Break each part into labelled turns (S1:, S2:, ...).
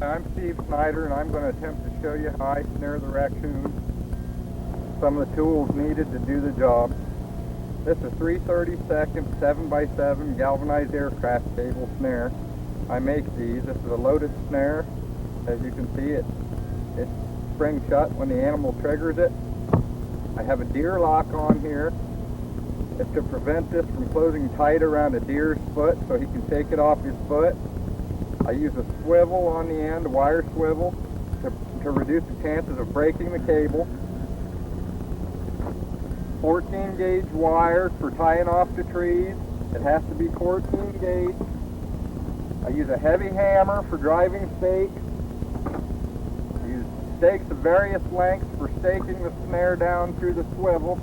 S1: I'm Steve Snyder, and I'm going to attempt to show you how I snare the raccoon. Some of the tools needed to do the job. This is a 3/32 7x7 galvanized aircraft cable snare. I make these. This is a loaded snare. As you can see, it springs shut when the animal triggers it. I have a deer lock on here. It's to prevent this from closing tight around a deer's foot so he can take it off his foot. I use a swivel on the end, a wire swivel, to reduce the chances of breaking the cable. 14 gauge wire for tying off to trees. It has to be 14 gauge. I use a heavy hammer for driving stakes. I use stakes of various lengths for staking the snare down through the swivel.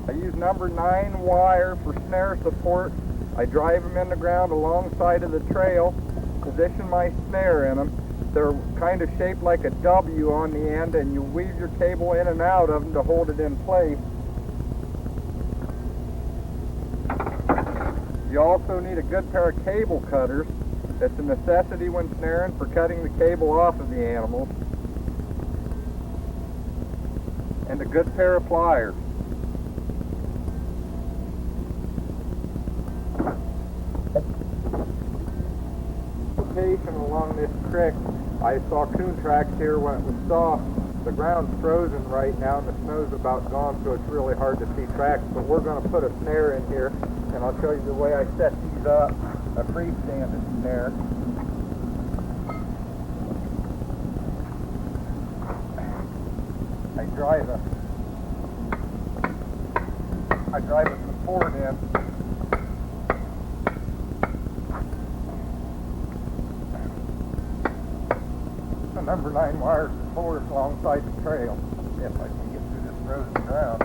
S1: I use number 9 wire for snare support. I drive them in the ground alongside of the trail, position my snare in them. They're kind of shaped like a W on the end, and you weave your cable in and out of them to hold it in place. You also need a good pair of cable cutters. It's a necessity when snaring for cutting the cable off of the animals. And a good pair of pliers. Along this creek, I saw coon tracks here when it was soft. The ground's frozen right now and the snow's about gone, so it's really hard to see tracks, but we're going to put a snare in here, and I'll show you the way I set these up. A freestanding snare. I drive a support in. Number 9 wire support alongside the trail, if I can get through this frozen ground.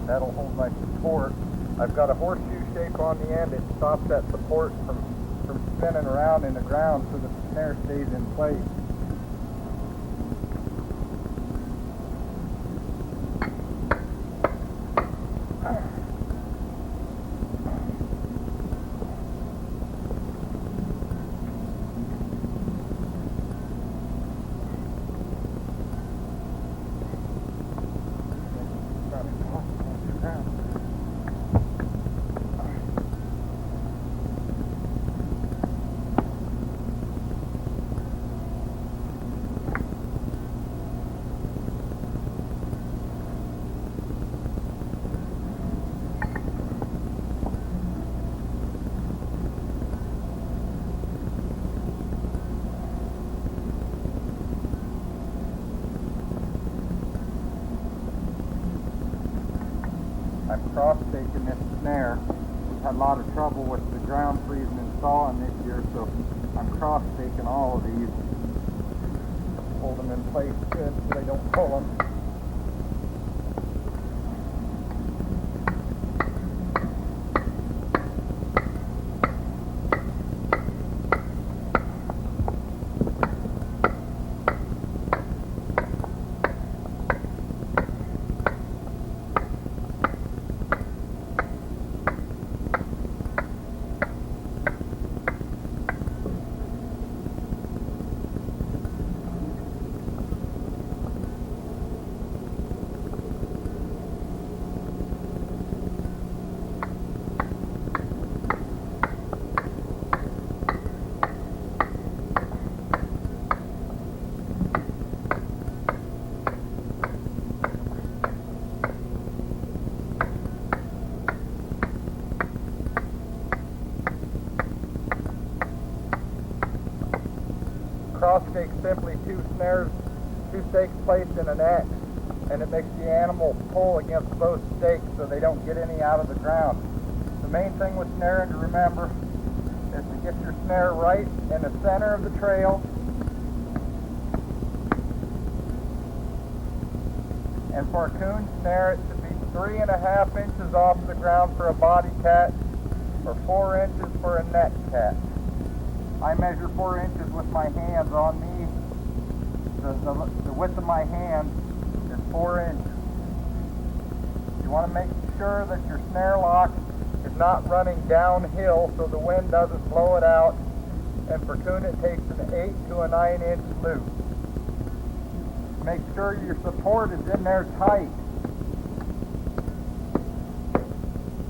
S1: That'll hold my support. I've got a horseshoe shape on the end. It stops that support from spinning around in the ground so that the snare stays in place. I'm cross-staking this snare. We've had a lot of trouble with the ground freezing and thawing this year, so I'm cross-staking all of these. Hold them in place good so they don't pull them. Cross stake simply two stakes placed in an X, and it makes the animal pull against both stakes so they don't get any out of the ground. The main thing with snaring to remember is to get your snare right in the center of the trail, and for a coon snare it should be 3.5 inches off the ground for a body catch, or 4 inches for a neck catch. I measure 4 inches with my hands on me the width of my hand is 4 inches. You want to make sure that your snare lock is not running downhill so the wind doesn't blow it out. And for coon it takes an 8 to a 9 inch loop. Make sure your support is in there tight.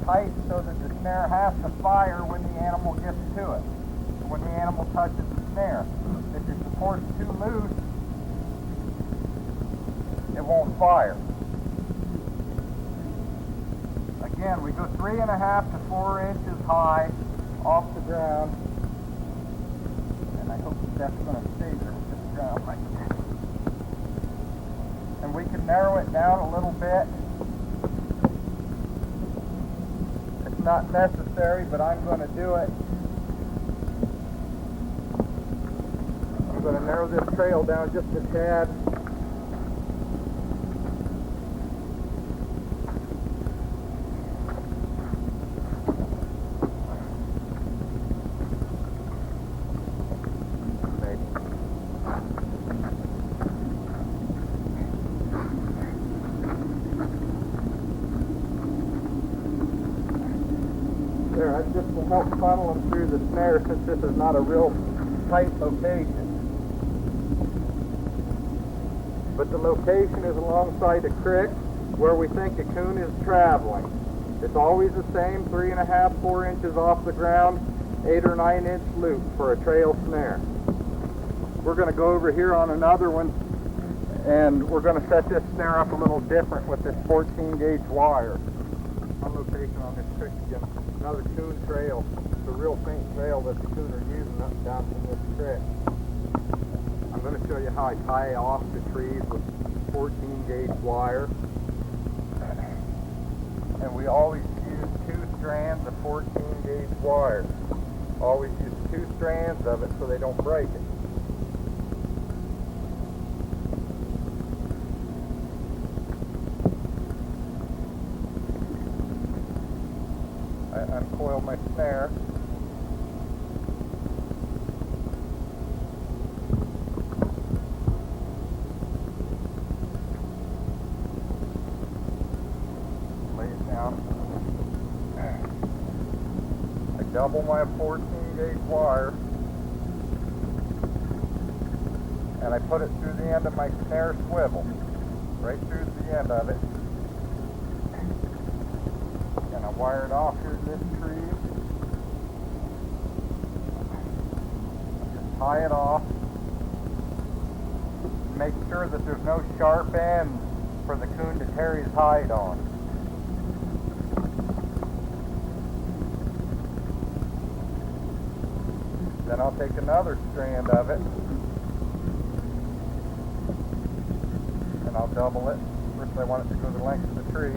S1: Tight so that the snare has to fire when the animal gets to it. When the animal touches the snare. If your support's too loose, it won't fire. Again, we go 3.5 to 4 inches high off the ground. And I hope that's going to stay there with this ground like that. And we can narrow it down a little bit. It's not necessary, but I'm going to do it. I'm going to narrow this trail down just a tad. There, I just will help funnel them through the snare since this is not a real tight location. But the location is alongside a creek where we think a coon is traveling. It's always the same, 3.5, 4 inches off the ground, 8 or 9 inch loop for a trail snare. We're going to go over here on another one and we're going to set this snare up a little different with this 14 gauge wire. On location on this creek again, another coon trail. It's a real faint trail that the coon are using up down in this creek. I'm going to show you how I tie off the trees with 14 gauge wire. And we always use 2 strands of 14 gauge wire. Always use 2 strands of it so they don't break it. I uncoil my snare. Lay it down. I double my 14 gauge wire and I put it through the end of my snare swivel. Right through the end of it. And I wire it off here to this tree. Just tie it off. Make sure that there's no sharp ends for the coon to tear his hide on. Then I'll take another strand of it and I'll double it. First I want it to go the length of the tree.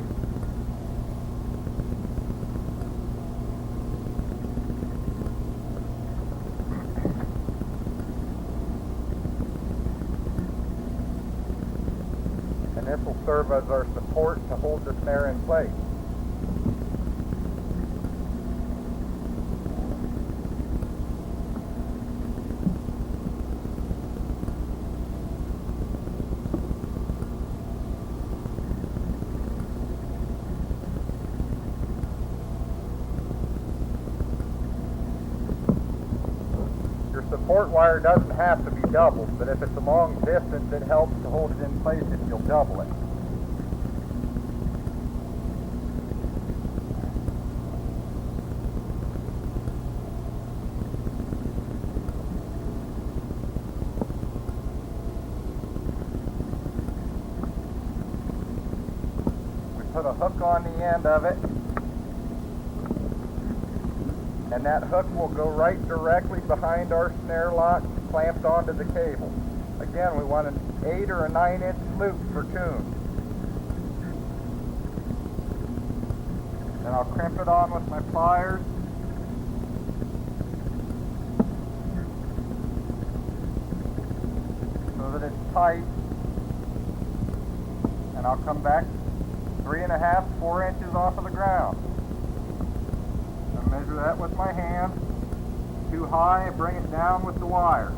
S1: And this will serve as our support to hold the snare in place. Your support wire doesn't have to be doubled, but if it's a long distance, it helps to hold it in place if you'll double it. We put a hook on the end of it, and that hook will go right directly behind our snare lock clamped onto the cable. Again, we want an 8 or a 9 inch loop for coon. And I'll crimp it on with my pliers. So that it's tight. And I'll come back 3.5, 4 inches off of the ground. And measure that with my hand. Too high, bring it down with the wire.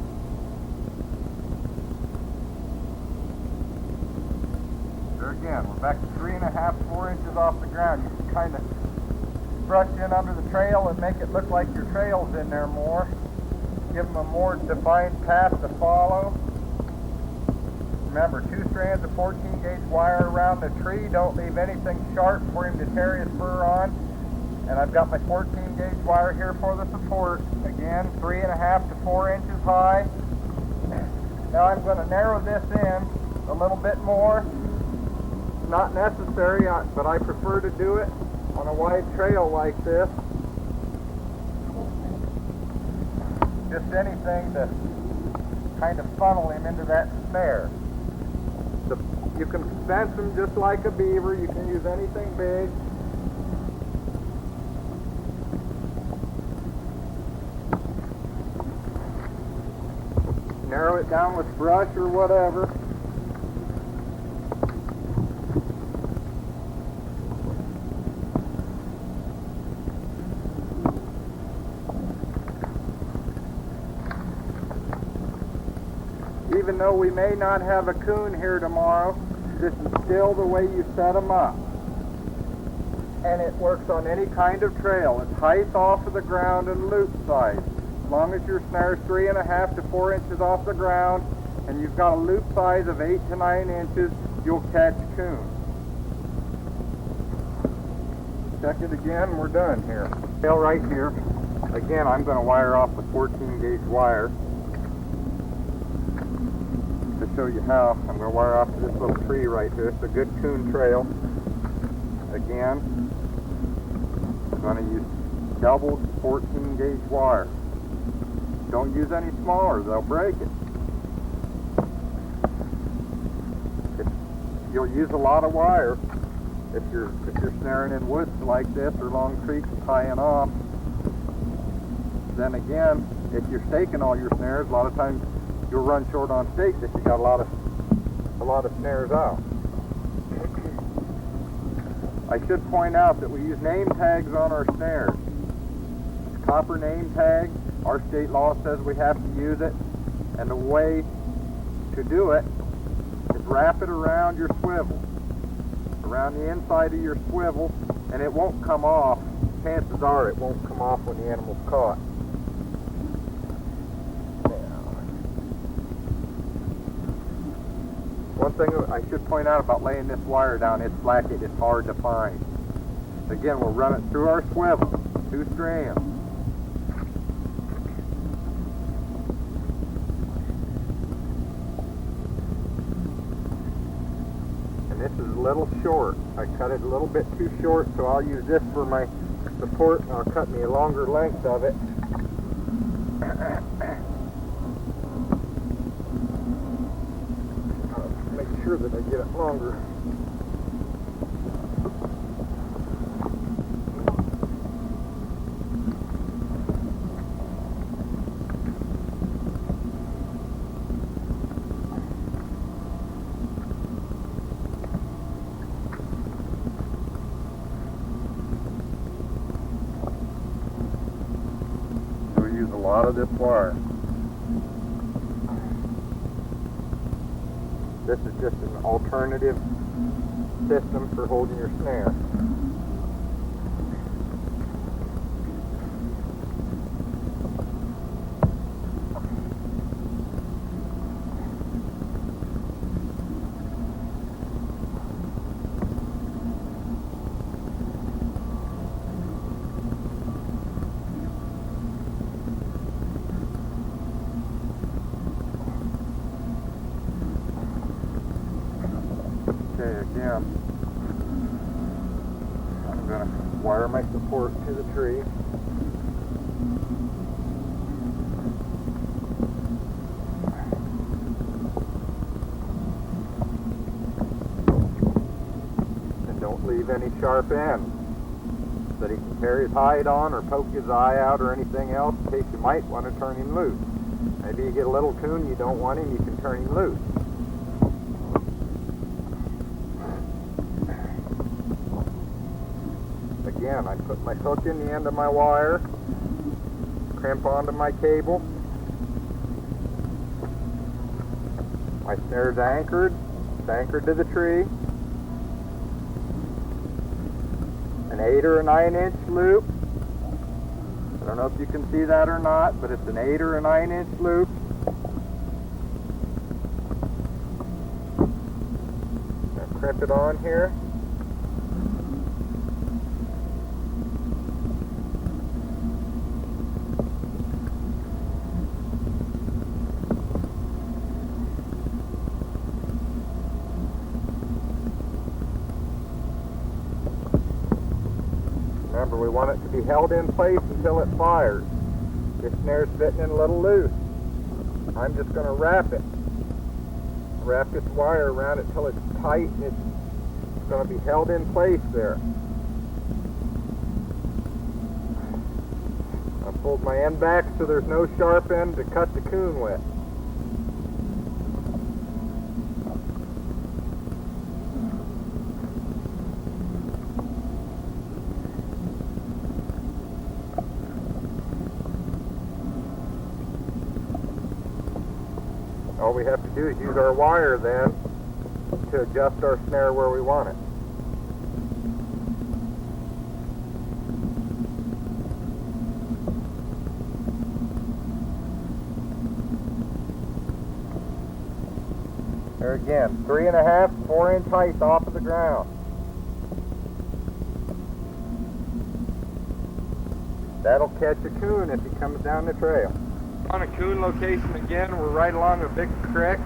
S1: There again, we're back to 3.5, 4 inches off the ground. You can kind of brush in under the trail and make it look like your trail's in there more. Give them a more defined path to follow. Remember, 2 strands of 14 gauge wire around the tree. Don't leave anything sharp for him to tear his fur on. And I've got my 14 gauge wire here for the support. Again, 3.5 to 4 inches high. Now I'm going to narrow this in a little bit more. Not necessary, but I prefer to do it on a wide trail like this. Just anything to kind of funnel him into that snare. You can fence him just like a beaver. You can use anything big. Narrow it down with brush or whatever. Even though we may not have a coon here tomorrow, this is still the way you set them up. And it works on any kind of trail. It's height off of the ground and loop size. As long as your snare is 3.5 to 4 inches off the ground and you've got a loop size of 8 to 9 inches, you'll catch coon. Check it again, we're done here. Tail right here. Again, I'm going to wire off with 14 gauge wire. To show you how, I'm going to wire off to this little tree right here. It's a good coon trail. Again, I'm going to use doubled 14 gauge wire. Don't use any smaller, they'll break it. You'll use a lot of wire if you're snaring in woods like this or long creeks tying off. Then again, if you're staking all your snares, a lot of times you'll run short on stakes if you got a lot of snares out. I should point out that we use name tags on our snares. It's copper name tag. Our state law says we have to use it, and the way to do it is wrap it around your swivel, around the inside of your swivel, and it won't come off. Chances are it won't come off when the animal's caught. One thing I should point out about laying this wire down, it's flaky, it's hard to find. Again, we'll run it through our swivel, 2 strands. And this is a little short. I cut it a little bit too short, so I'll use this for my support, and I'll cut me a longer length of it. Make sure that I get it longer. We'll use a lot of this wire. This is just an alternative system for holding your snare. Okay, again, I'm going to wire my support to the tree. And don't leave any sharp ends that he can tear his hide on or poke his eye out or anything else, in case you might want to turn him loose. Maybe you get a little coon, you don't want him, you can turn him loose. Again, I put my hook in the end of my wire, crimp onto my cable. My snare's anchored. It's anchored to the tree. an 8 or a 9-inch loop. I don't know if you can see that or not, but it's an 8 or a 9-inch loop. Now crimp it on here. Remember, we want it to be held in place until it fires. This snare's fitting in a little loose. I'm just going to wrap it. Wrap this wire around it till it's tight and it's going to be held in place there. I pulled my end back so there's no sharp end to cut the coon with. All we have to do is use our wire then to adjust our snare where we want it. There again, 3.5, 4-inch height off of the ground. That'll catch a coon if he comes down the trail. On a coon location again, we're right along a big creek.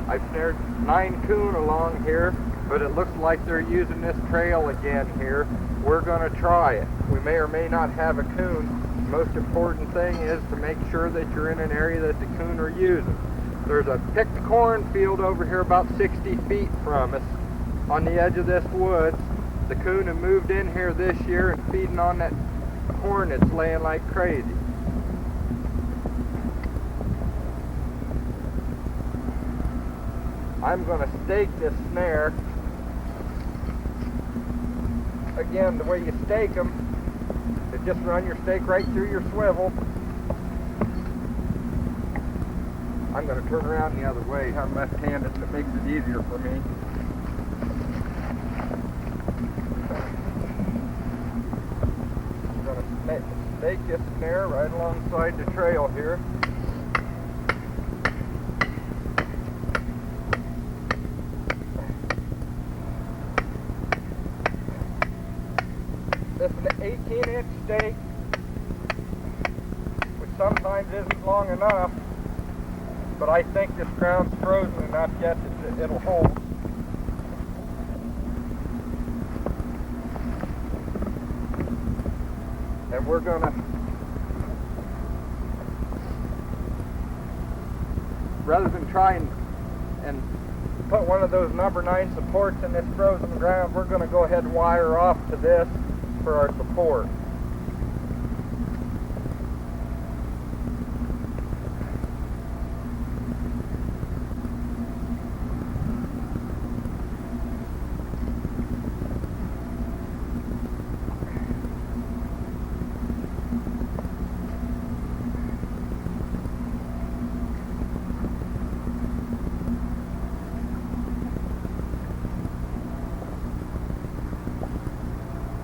S1: I've snared 9 coon along here, but it looks like they're using this trail again here. We're going to try it. We may or may not have a coon. The most important thing is to make sure that you're in an area that the coon are using. There's a picked corn field over here about 60 feet from us on the edge of this woods. The coon have moved in here this year and feeding on that corn that's laying like crazy. I'm going to stake this snare. Again, the way you stake them is just run your stake right through your swivel. I'm going to turn around the other way. I'm left-handed and it makes it easier for me. I'm going to stake this snare right alongside the trail here. This is an 18-inch stake, which sometimes isn't long enough, but I think this ground's frozen enough yet that it'll hold. And we're going to, rather than try and put one of those number 9 supports in this frozen ground, we're going to go ahead and wire off to this for our support.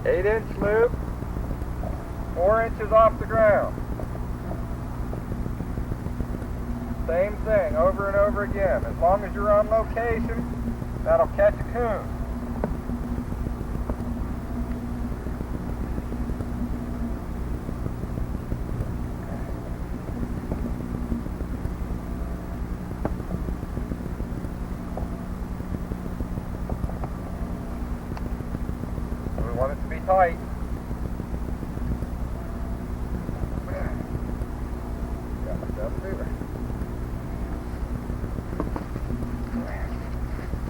S1: Eight-inch loop, 4 inches off the ground. Same thing over and over again. As long as you're on location, that'll catch a coon. We want it to be tight.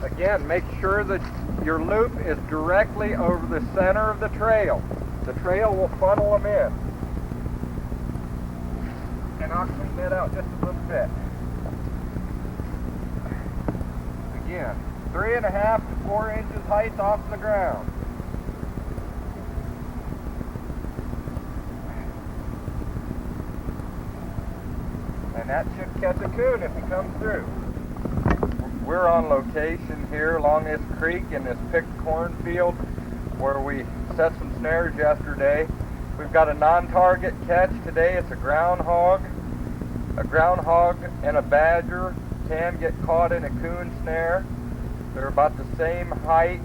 S1: Again, make sure that your loop is directly over the center of the trail. The trail will funnel them in. And I'll clean that out just a little bit. Again, 3.5 to 4 inches height off the ground. And that should catch a coon if he comes through. We're on location here along this creek in this picked cornfield. where we set some snares yesterday. We've got a non-target catch today. It's a groundhog. A groundhog and a badger can get caught in a coon snare. They're about the same height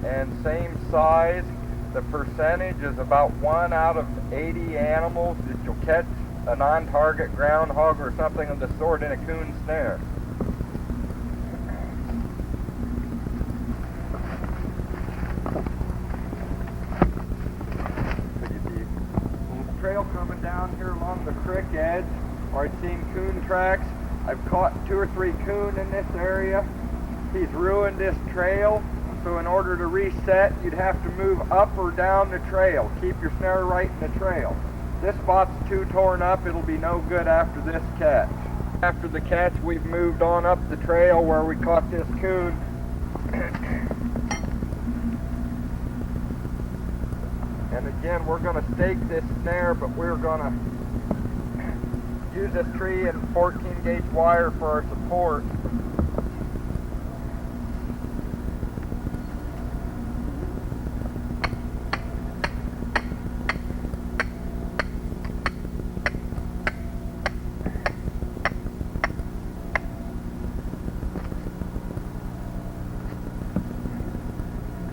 S1: and same size. The percentage is about 1 out of 80 animals that you'll catch a non-target groundhog or something of the sort in a coon snare. Trail coming down here along the creek edge, where I've seen coon tracks. I've caught 2 or 3 coon in this area. He's ruined this trail, so in order to reset, you'd have to move up or down the trail. Keep your snare right in the trail. This spot's too torn up, it'll be no good after this catch. After the catch, we've moved on up the trail where we caught this coon. And again, we're going to stake this snare, but we're going to use this tree and 14 gauge wire for our support.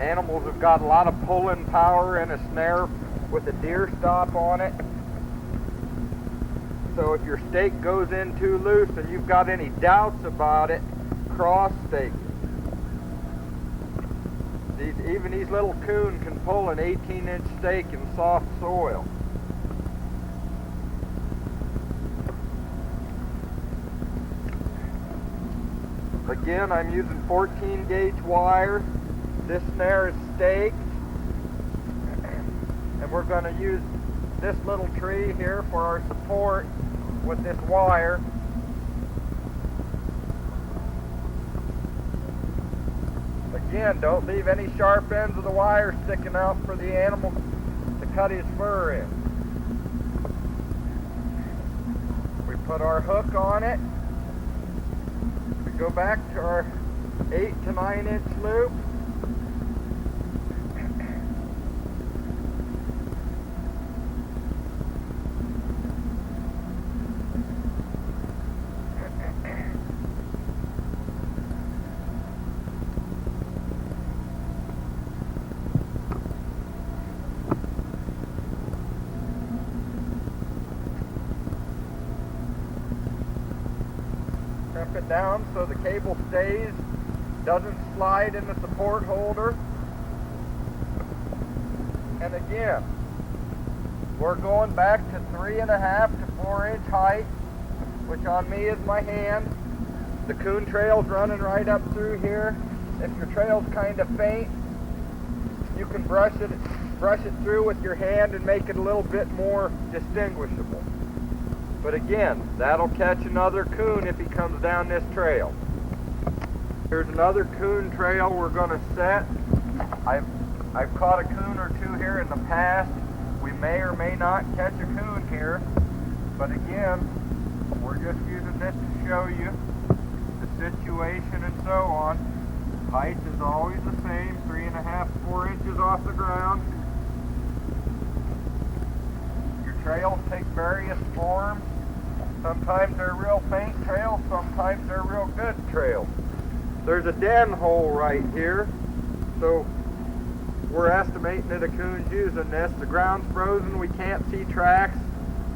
S1: Animals have got a lot of pulling power in a snare with a deer stop on it. So if your stake goes in too loose and you've got any doubts about it, cross stake it. Even these little coon can pull an 18-inch stake in soft soil. Again, I'm using 14 gauge wire. This snare is staked, and we're going to use this little tree here for our support with this wire. Again, don't leave any sharp ends of the wire sticking out for the animal to cut his fur in. We put our hook on it. We go back to our 8 to 9 inch loop. Crimp it down so the cable stays, doesn't slide in the support holder. And again, we're going back to 3.5 to 4 inch height, which on me is my hand. The coon trail's running right up through here. If your trail's kind of faint, you can brush it through with your hand and make it a little bit more distinguishable. But again, that'll catch another coon if he comes down this trail. Here's another coon trail we're going to set. I've caught a coon or 2 here in the past. We may or may not catch a coon here. But again, we're just using this to show you the situation and so on. Height is always the same, 3.5 to 4 inches off the ground. Your trails take various forms. Sometimes they're real faint trails, sometimes they're real good trails. There's a den hole right here, so we're estimating that a coon's using this. The ground's frozen, we can't see tracks,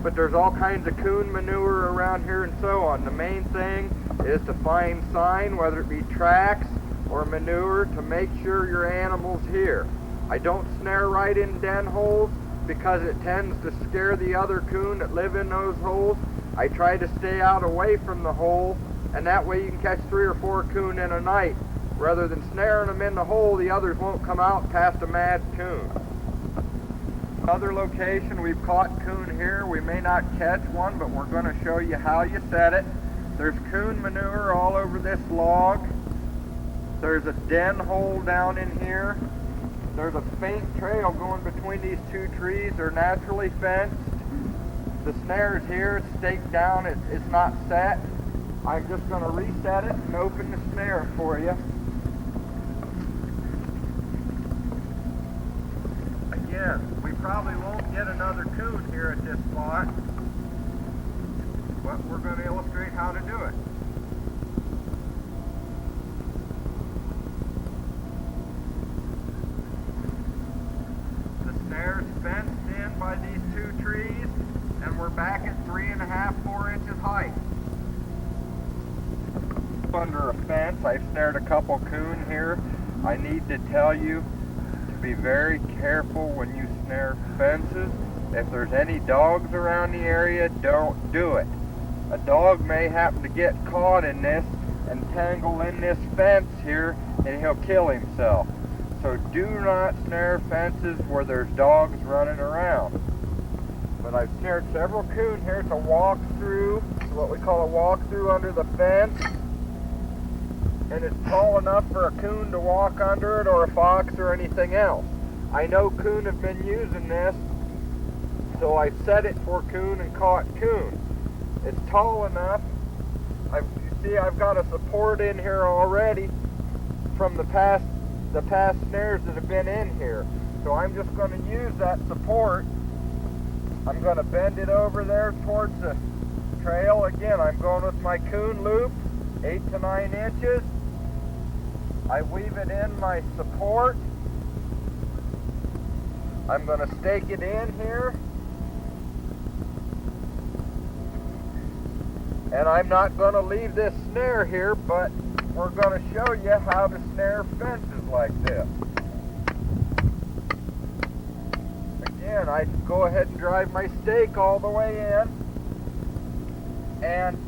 S1: but there's all kinds of coon manure around here and so on. The main thing is to find sign, whether it be tracks or manure, to make sure your animal's here. I don't snare right in den holes because it tends to scare the other coon that live in those holes. I try to stay out away from the hole, and that way you can catch 3 or 4 coon in a night. Rather than snaring them in the hole, the others won't come out past a mad coon. Another location, we've caught coon here. We may not catch one, but we're going to show you how you set it. There's coon manure all over this log. There's a den hole down in here. There's a faint trail going between these 2 trees. They're naturally fenced. The snare's here, it's staked down, it's not set. I'm just going to reset it and open the snare for you. again, we probably won't get another coon here at this spot, but we're going to illustrate how to do it. The snare's fenced in by these two trees, and we're back at 3.5, 4 inches height. Under a fence, I've snared a couple coon here. I need to tell you to be very careful when you snare fences. If there's any dogs around the area, don't do it. A dog may happen to get caught in this and tangle in this fence here, and he'll kill himself. So do not snare fences where there's dogs running around. But I've snared several coon here to walk through, what we call a walk through under the fence. And it's tall enough for a coon to walk under it, or a fox or anything else. I know coon have been using this, so I set it for coon and caught coon. It's tall enough. You see I've got a support in here already from the past snares that have been in here. So I'm just going to use that support. I'm going to bend it over there towards the trail. Again, I'm going with my coon loop, 8 to 9 inches. I weave it in my support. I'm going to stake it in here. And I'm not going to leave this snare here, but we're going to show you how to snare fences like this. Again, I go ahead and drive my stake all the way in and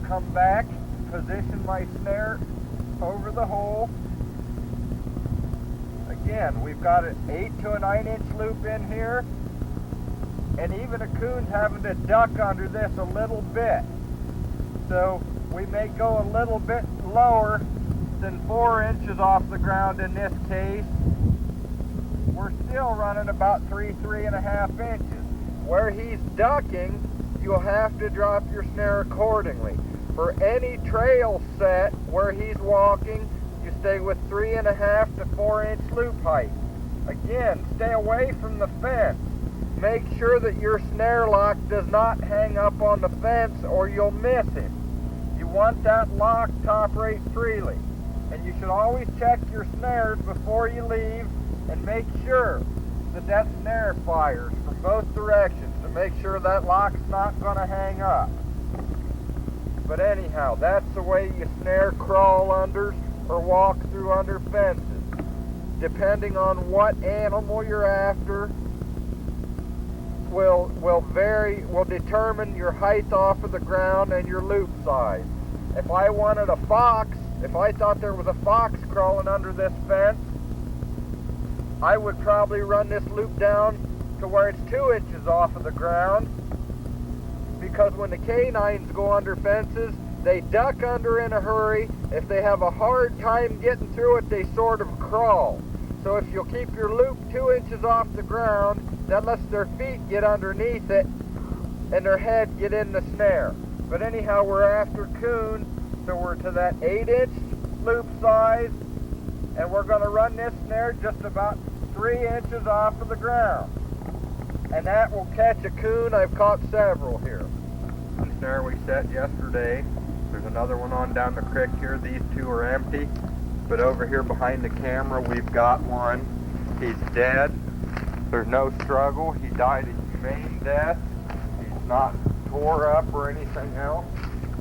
S1: come back, position my snare over the hole. Again, we've got an 8 to a 9 inch loop in here, and even a coon's having to duck under this a little bit. So we may go a little bit lower than 4 inches off the ground in this case. We're still running about 3.5 inches. Where he's ducking, you'll have to drop your snare accordingly. For any trail set where he's walking, you stay with 3.5 to 4 inch loop height. Again, stay away from the fence. Make sure that your snare lock does not hang up on the fence, or you'll miss him. You want that lock to operate freely. And you should always check your snares before you leave and make sure that that snare fires from both directions to make sure that lock's not going to hang up. But anyhow, that's the way you snare crawl unders or walk through under fences. Depending on what animal you're after, will determine your height off of the ground and your loop size. If I wanted a fox, if I thought there was a fox crawling under this fence, I would probably run this loop down to where it's 2 inches off of the ground, because when the canines go under fences, they duck under in a hurry. If they have a hard time getting through it, they sort of crawl. So if you'll keep your loop 2 inches off the ground, that lets their feet get underneath it and their head get in the snare. But anyhow, we're after coon, so we're to that 8-inch loop size, and we're going to run this snare just about 3 inches off of the ground. And that will catch a coon. I've caught several here. The snare we set yesterday, there's another one on down the creek here. These two are empty. But over here behind the camera, we've got one. He's dead. There's no struggle. He died a humane death. He's not tore up or anything else.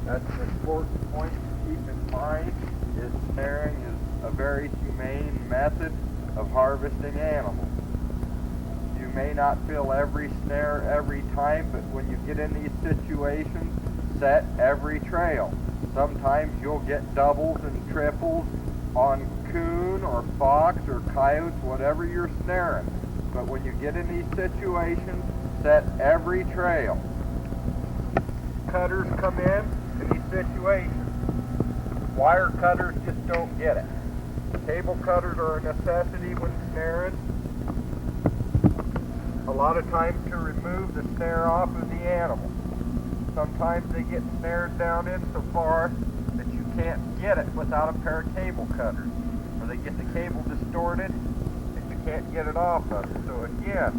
S1: That's an important point to keep in mind, is snaring is a very humane method of harvesting animals. You may not fill every snare every time, but when you get in these situations, set every trail. Sometimes you'll get doubles and triples on coon or fox or coyotes, whatever you're snaring. But when you get in these situations, set every trail. Cutters come in these situations. Wire cutters just don't get it. Cable cutters are a necessity when snaring. A lot of times to remove the snare off of the animal. Sometimes they get snared down in so far that you can't get it without a pair of cable cutters. Or they get the cable distorted. If you can't get it off of it. So again,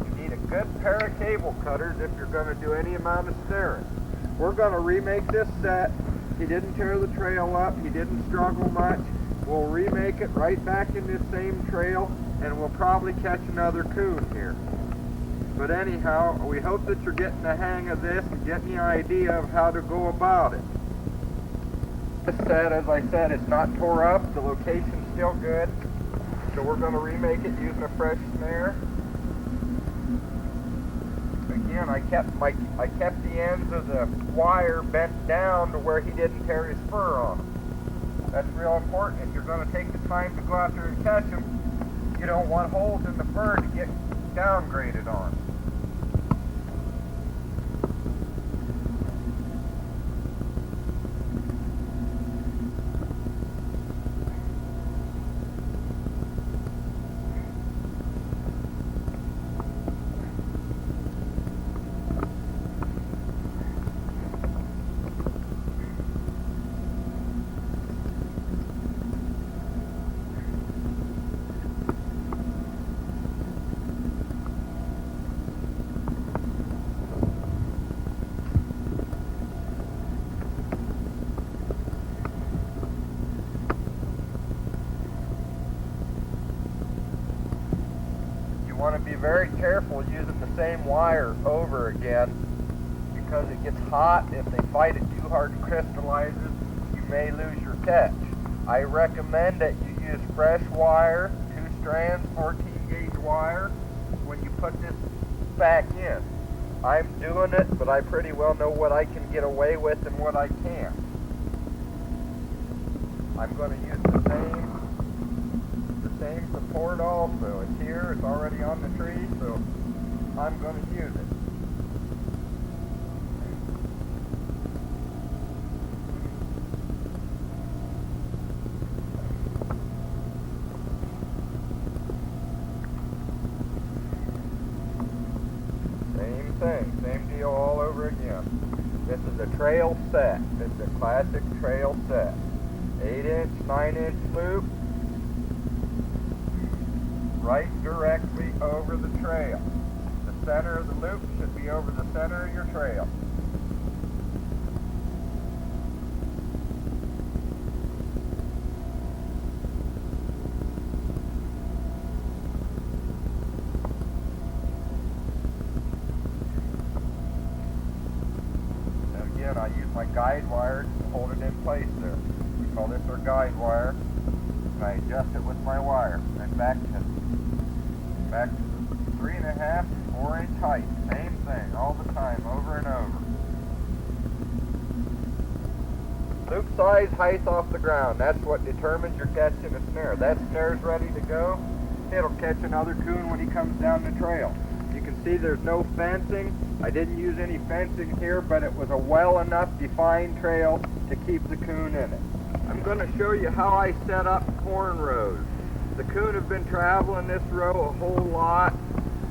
S1: you need a good pair of cable cutters if you're going to do any amount of snaring. We're going to remake this set. He didn't tear the trail up. He didn't struggle much. We'll remake it right back in this same trail, and we'll probably catch another coon here. But anyhow, we hope that you're getting the hang of this and getting the idea of how to go about it. This set, as I said, it's not tore up. The location's still good. So we're going to remake it using a fresh snare. Again, I kept the ends of the wire bent down to where he didn't tear his fur on them. That's real important. If you're going to take the time to go out there and catch them, you don't want holes in the fur to get downgraded on. You want to be very careful using the same wire over again because it gets hot. If they fight it too hard and crystallizes, you may lose your catch. I recommend that you use fresh wire, 2 strands, 14 gauge wire, when you put this back in. I'm doing it, but I pretty well know what I can get away with and what I can't. I'm going to use the same support also. It's here, it's already on the tree, so I'm going to use it. Same thing, same deal all over again. This is a trail set. This is a classic trail set. 8-inch, 9-inch loop, right directly over the trail. The center of the loop should be over the center of your trail. And again, I use my guide wire to hold it in place there. We call this our guide wire. And I adjust it with my wire. And back to the 3.5, 4-inch height. Same thing all the time, over and over. Loop size, height off the ground. That's what determines your catch in a snare. That snare's ready to go. It'll catch another coon when he comes down the trail. You can see there's no fencing. I didn't use any fencing here, but it was a well enough defined trail to keep the coon in it. I'm going to show you how I set up corn rows. The coon have been traveling this row a whole lot.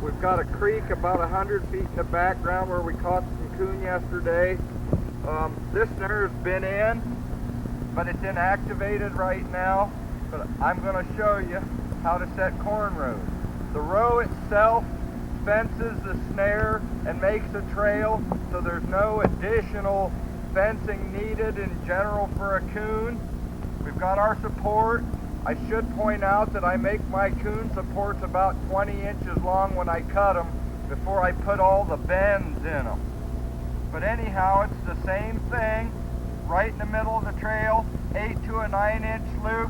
S1: We've got a creek about 100 feet in the background where we caught some coon yesterday. This snare's been in, but it's inactivated right now. But I'm going to show you how to set corn rows. The row itself fences the snare and makes a trail, so there's no additional fencing needed in general for a coon. We've got our support. I should point out that I make my coon supports about 20 inches long when I cut them before I put all the bends in them. But anyhow, it's the same thing. Right in the middle of the trail, 8 to a 9-inch loop,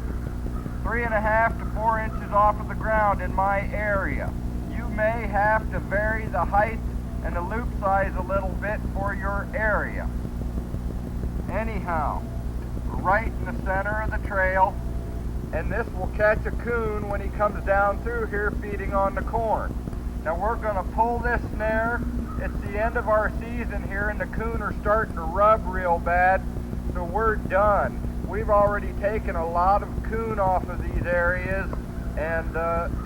S1: 3.5 to 4 inches off of the ground in my area. You may have to vary the height and the loop size a little bit for your area. Anyhow, right in the center of the trail, and this will catch a coon when he comes down through here feeding on the corn. Now we're going to pull this snare. It's the end of our season here and the coon are starting to rub real bad, so we're done. We've already taken a lot of coon off of these areas, and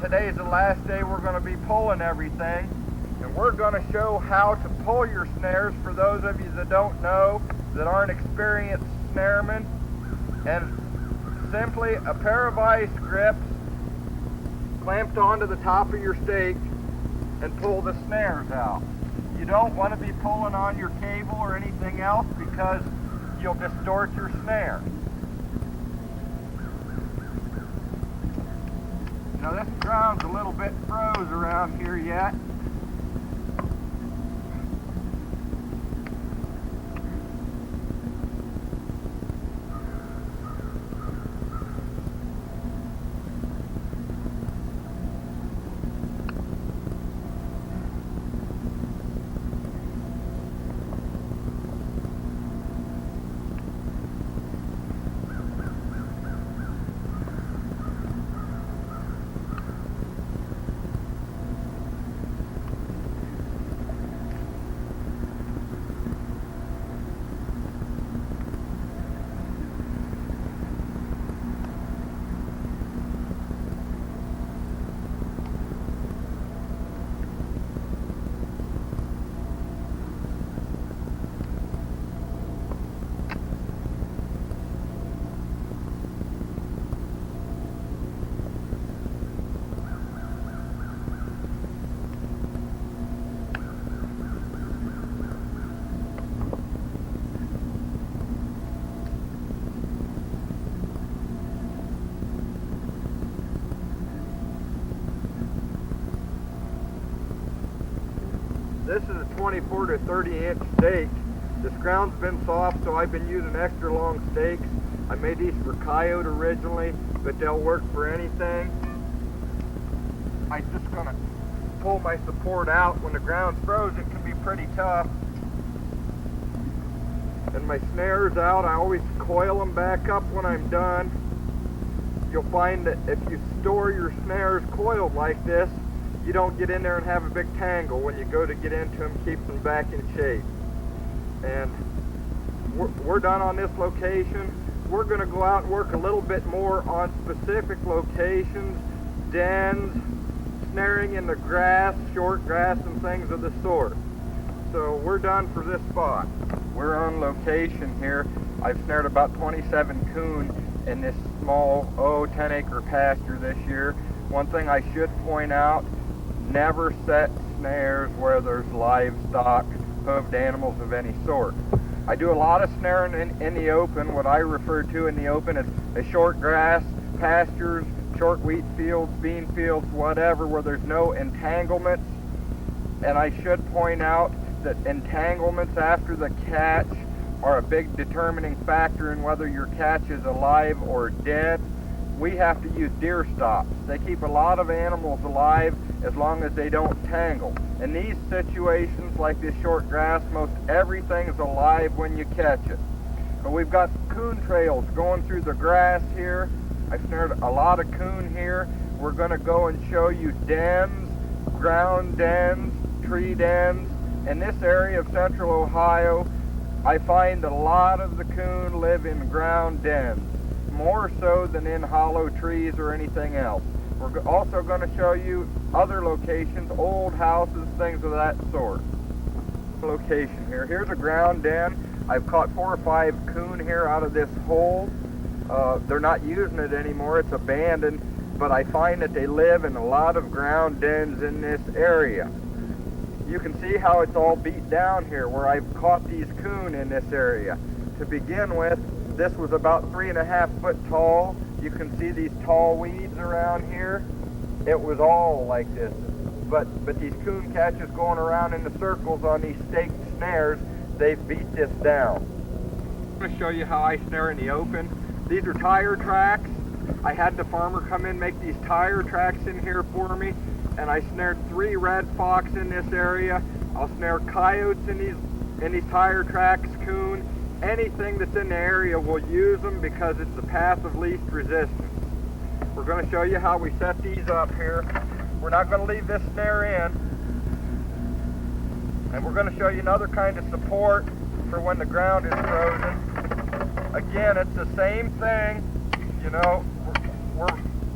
S1: today's the last day we're going to be pulling everything. And we're going to show how to pull your snares for those of you that don't know, that aren't experienced snaremen. And simply a pair of ice grips clamped onto the top of your stake and pull the snares out. You don't want to be pulling on your cable or anything else because you'll distort your snare. Now this ground's a little bit froze around here yet. This is a 24 to 30 inch stake. This ground's been soft, so I've been using extra long stakes. I made these for coyote originally, but they'll work for anything. I'm just gonna pull my support out. When the ground's frozen, it can be pretty tough. And my snare's out. I always coil them back up when I'm done. You'll find that if you store your snares coiled like this, you don't get in there and have a big tangle when you go to get into them, keep them back in shape. And we're done on this location. We're going to go out and work a little bit more on specific locations, dens, snaring in the grass, short grass, and things of the sort. So we're done for this spot. We're on location here. I've snared about 27 coon in this small 10-acre pasture this year. One thing I should point out, never set snares where there's livestock, hoofed animals of any sort. I do a lot of snaring in the open. What I refer to in the open is short grass, pastures, short wheat fields, bean fields, whatever, where there's no entanglements. And I should point out that entanglements after the catch are a big determining factor in whether your catch is alive or dead. We have to use deer stops. They keep a lot of animals alive as long as they don't tangle. In these situations like this short grass, most everything is alive when you catch it. But we've got coon trails going through the grass here. I've snared a lot of coon here. We're going to go and show you dens, ground dens, tree dens. In this area of central Ohio, I find a lot of the coon live in ground dens, more so than in hollow trees or anything else. We're also going to show you other locations, old houses, things of that sort. Location here. Here's a ground den. I've caught 4 or 5 coon here out of this hole. They're not using it anymore. It's abandoned, but I find that they live in a lot of ground dens in this area. You can see how it's all beat down here where I've caught these coon in this area. To begin with, this was about 3.5 foot tall. You can see these tall weeds around here. It was all like this. But these coon catches going around in the circles on these staked snares, they've beat this down. I'm going to show you how I snare in the open. These are tire tracks. I had the farmer come in and make these tire tracks in here for me. And I snared 3 red fox in this area. I'll snare coyotes in these tire tracks, coon. Anything that's in the area, we'll use them because it's the path of least resistance. We're going to show you how we set these up here. We're not going to leave this snare in. And we're going to show you another kind of support for when the ground is frozen. Again, it's the same thing. You know, we're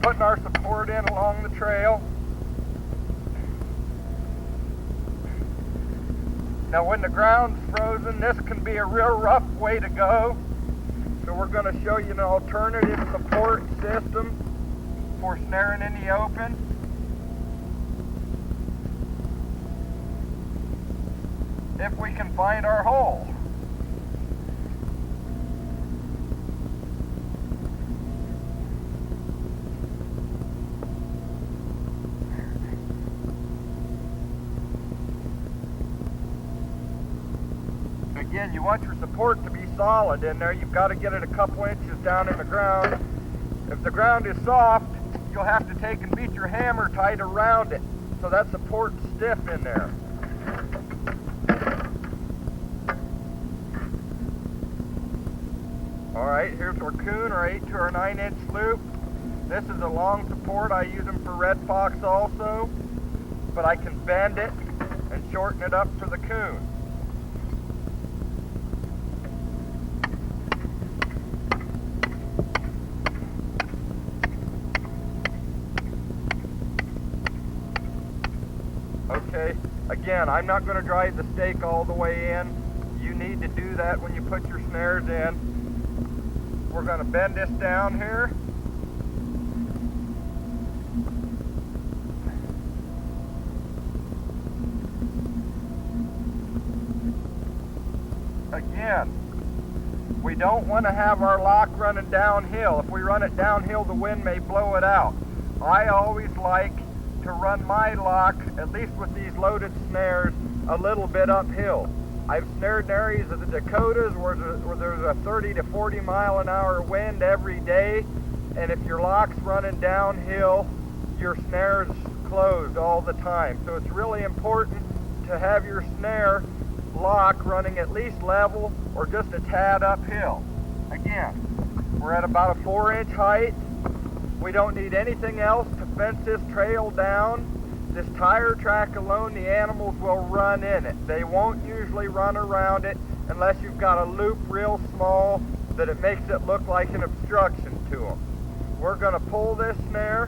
S1: putting our support in along the trail. Now when the ground's frozen, this can be a real rough way to go. So we're going to show you an alternative support system for snaring in the open. if we can find our hole. Again, you want your support to be solid in there. You've got to get it a couple inches down in the ground. If the ground is soft, you'll have to take and beat your hammer tight around it so that support's stiff in there. Alright, here's our Coon, our 8 to our 9-inch loop. This is a long support. I use them for red fox also, but I can bend it and shorten it up for the Coon. Okay, again, I'm not going to drive the stake all the way in. You need to do that when you put your snares in. We're going to bend this down here. Again, we don't want to have our lock running downhill. If we run it downhill, the wind may blow it out. I always like to run my lock, at least with these loaded snares, a little bit uphill. I've snared in areas of the Dakotas where there's a 30 to 40 mile an hour wind every day, and if your lock's running downhill, your snare's closed all the time. So it's really important to have your snare lock running at least level or just a tad uphill. Again, we're at about a 4-inch height. We don't need anything else to fence this trail down. This tire track alone, the animals will run in it. They won't usually run around it unless you've got a loop real small that it makes it look like an obstruction to them. We're going to pull this snare.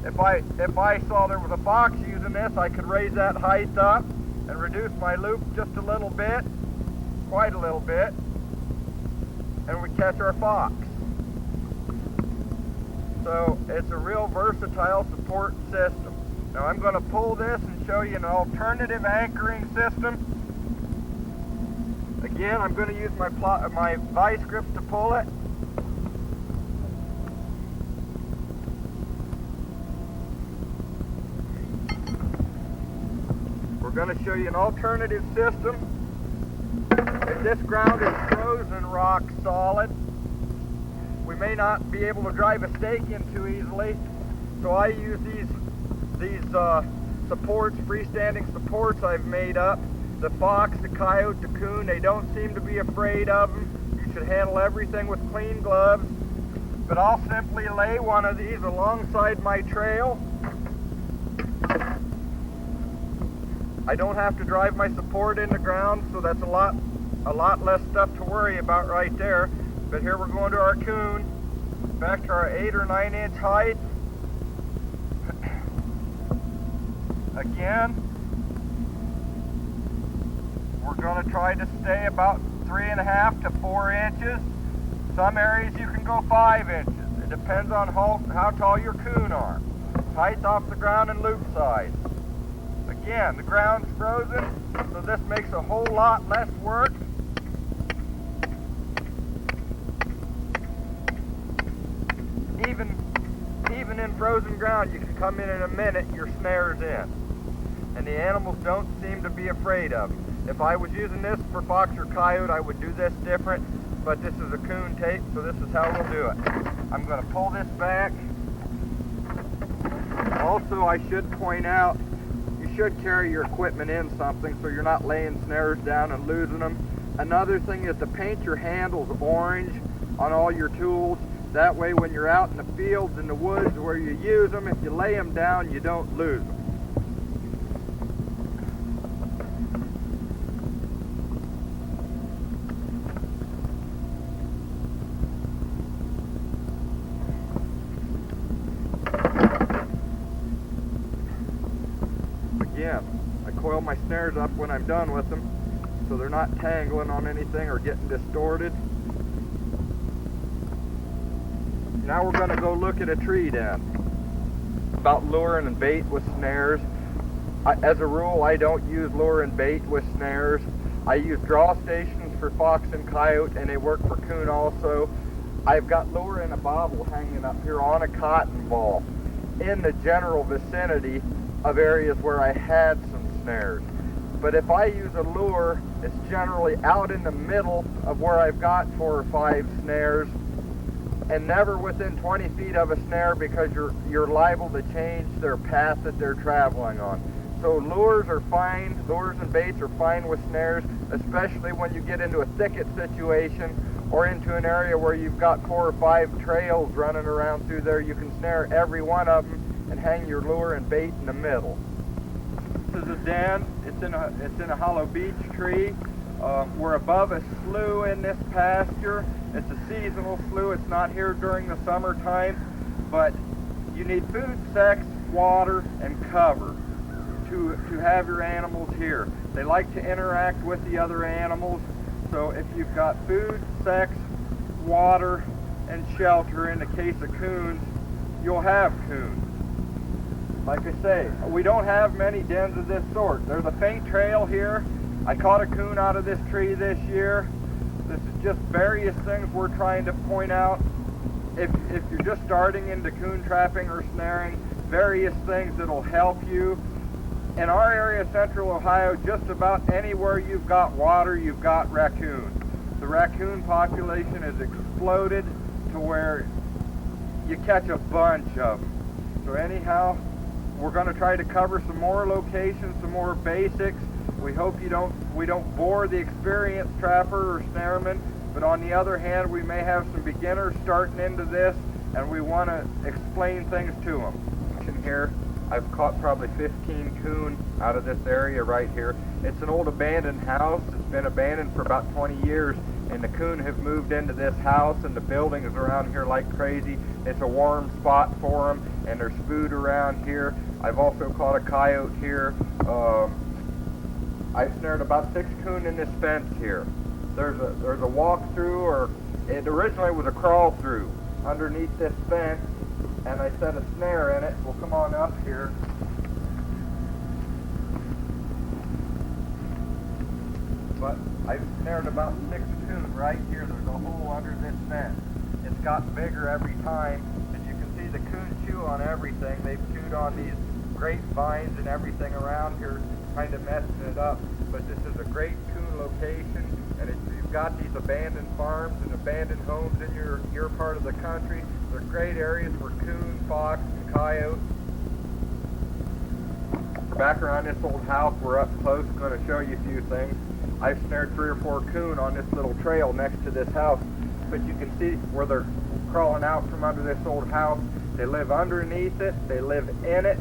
S1: If I saw there was a fox using this, I could raise that height up and reduce my loop just a little bit, quite a little bit, and we catch our fox. So it's a real versatile support system. Now I'm going to pull this and show you an alternative anchoring system. Again, I'm going to use my vice grips to pull it. We're going to show you an alternative system. If this ground is frozen rock solid, we may not be able to drive a stake in too easily, so I use these supports, freestanding supports I've made up. The fox, the coyote, the coon, they don't seem to be afraid of them. You should handle everything with clean gloves. But I'll simply lay one of these alongside my trail. I don't have to drive my support in the ground, so that's a lot less stuff to worry about right there. But here we're going to our Coon, back to our 8 or 9-inch height. Again, we're going to try to stay about 3.5 to 4 inches. Some areas you can go 5 inches. It depends on how tall your Coon are. Height off the ground and loop size. Again, the ground's frozen, so this makes a whole lot less work. Even in frozen ground, you can come in a minute, your snare's in. And the animals don't seem to be afraid of them. If I was using this for fox or coyote, I would do this different, but this is a Coon tape, so this is how we'll do it. I'm going to pull this back. Also, I should point out, you should carry your equipment in something so you're not laying snares down and losing them. Another thing is to paint your handles orange on all your tools. That way when you're out in the fields and the woods where you use them, if you lay them down, you don't lose them. Again, I coil my snares up when I'm done with them so they're not tangling on anything or getting distorted. Now we're going to go look at a tree den about luring and bait with snares. As a rule, I don't use lure and bait with snares. I use draw stations for fox and coyote, and they work for coon also. I've got lure in a bobble hanging up here on a cotton ball in the general vicinity of areas where I had some snares. But if I use a lure, it's generally out in the middle of where I've got 4 or 5 snares, and never within 20 feet of a snare, because you're liable to change their path that they're traveling on. So lures are fine, lures and baits are fine with snares, especially when you get into a thicket situation or into an area where you've got 4 or 5 trails running around through there. You can snare every one of them and hang your lure and bait in the middle. This is a den. It's in a hollow beech tree. We're above a slough in this pasture. It's a seasonal slough. It's not here during the summertime, but you need food, sex, water, and cover to have your animals here. They like to interact with the other animals, so if you've got food, sex, water, and shelter, in the case of coons, you'll have coons. Like I say, we don't have many dens of this sort. There's a faint trail here. I caught a coon out of this tree this year. This is just various things we're trying to point out. If you're just starting into coon trapping or snaring, various things that'll help you. In our area, central Ohio, just about anywhere you've got water, you've got raccoon. The raccoon population has exploded to where you catch a bunch of them. So anyhow, we're going to try to cover some more locations, some more basics. We hope we don't bore the experienced trapper or snareman, but on the other hand, we may have some beginners starting into this, and we want to explain things to them. Here, I've caught probably 15 coon out of this area right here. It's an old abandoned house. It's been abandoned for about 20 years, and the coon have moved into this house, and the buildings around here like crazy. It's a warm spot for them, and there's food around here. I've also caught a coyote here. I've snared about 6 coon in this fence here. There's a walk through, or it originally was a crawl through underneath this fence, and I set a snare in it. We'll come on up here. But I've snared about 6 coon right here. There's a hole under this fence. It's gotten bigger every time. As you can see, the coon chew on everything. They've chewed on these grapevines and everything around here, kind of messing it up. But this is a great coon location, and if you've got these abandoned farms and abandoned homes in your part of the country, they're great areas for coon, fox, and coyote. Back around this old house, we're up close, going to show you a few things. I've snared 3 or 4 coon on this little trail next to this house, but you can see where they're crawling out from under this old house. They live underneath it, they live in it.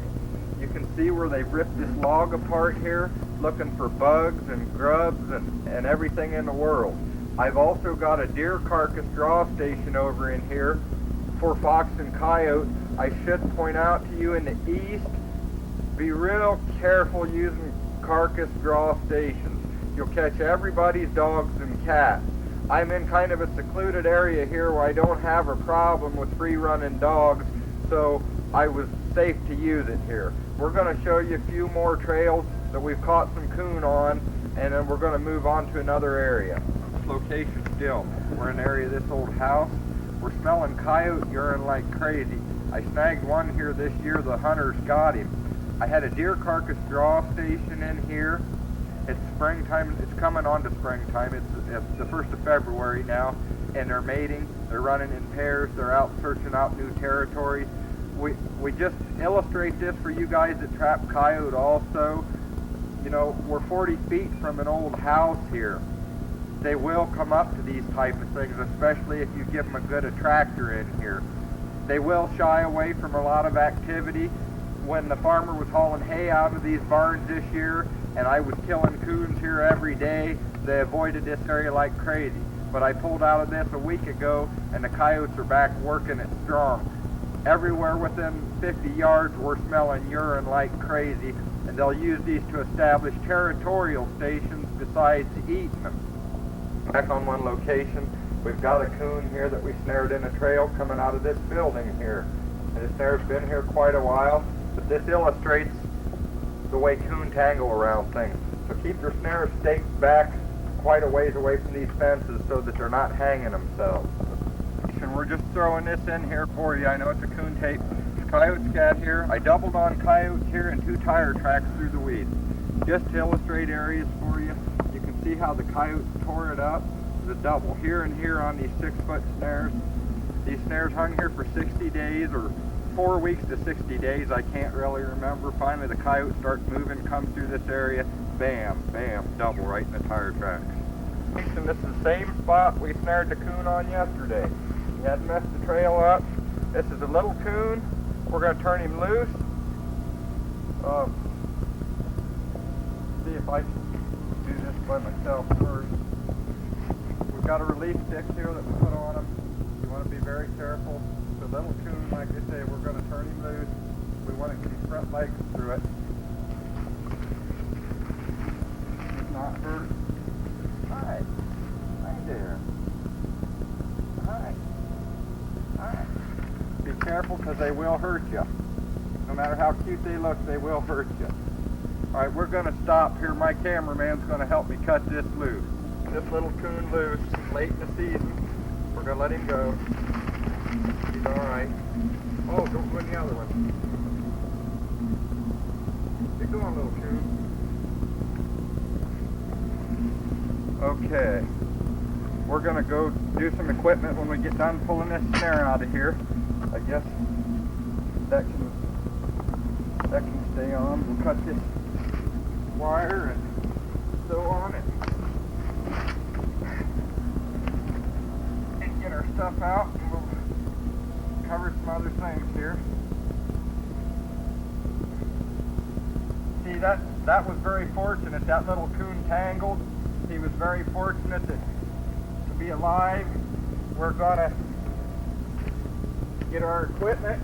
S1: You can see where they've ripped this log apart here, looking for bugs and grubs and everything in the world. I've also got a deer carcass draw station over in here for fox and coyote. I should point out to you, in the east, be real careful using carcass draw stations. You'll catch everybody's dogs and cats. I'm in kind of a secluded area here where I don't have a problem with free-running dogs, so I was safe to use it here. We're going to show you a few more trails that we've caught some coon on, and then we're going to move on to another area. This location still, we're in an area of this old house. We're smelling coyote urine like crazy. I snagged one here this year. The hunters got him. I had a deer carcass draw station in here. It's springtime. It's coming on to springtime. It's the 1st of February now, and they're mating. They're running in pairs. They're out searching out new territories. We just illustrate this for you guys that trap coyote also. You know, we're 40 feet from an old house here. They will come up to these type of things, especially if you give them a good attractor in here. They will shy away from a lot of activity. When the farmer was hauling hay out of these barns this year, and I was killing coons here every day, they avoided this area like crazy. But I pulled out of this a week ago, and the coyotes are back working it strong. Everywhere within 50 yards, we're smelling urine like crazy, and they'll use these to establish territorial stations besides eating them. Back on one location, we've got a coon here that we snared in a trail coming out of this building here. And this snare's been here quite a while, but this illustrates the way coon tangle around things. So keep your snares staked back quite a ways away from these fences so that they're not hanging themselves. And we're just throwing this in here for you. I know it's a coon tape. Coyote scat here. I doubled on coyotes here and 2 tire tracks through the weeds. Just to illustrate areas for you. You can see how the coyotes tore it up. The double here and here on these 6-foot snares. These snares hung here for 60 days or 4 weeks to 60 days. I can't really remember. Finally the coyotes start moving, come through this area. Bam, bam, double right in the tire tracks. And this is the same spot we snared the coon on yesterday. He hadn't messed the trail up. This is a little coon. We're going to turn him loose. See if I can do this by myself first. We've got a relief stick here that we put on him. You want to be very careful. The little coon, like I say, we're going to turn him loose. We want to get his front legs through it. He's not hurt. Hi. Hi there. Hi. Hi. Be careful because they will hurt you. No matter how cute they look, they will hurt you. All right, we're going to stop here. My cameraman's going to help me cut this loose. This little coon loose late in the season. We're going to let him go. He's all right. Oh, don't put the other one. Get going, little coon. Okay. We're going to go do some equipment when we get done pulling this snare out of here. I guess that can stay on. We'll cut this wire and sew on it. And get our stuff out, and we'll cover some other things here. See, that was very fortunate. That little coon tangled. He was very fortunate to be alive. We're gonna get our equipment.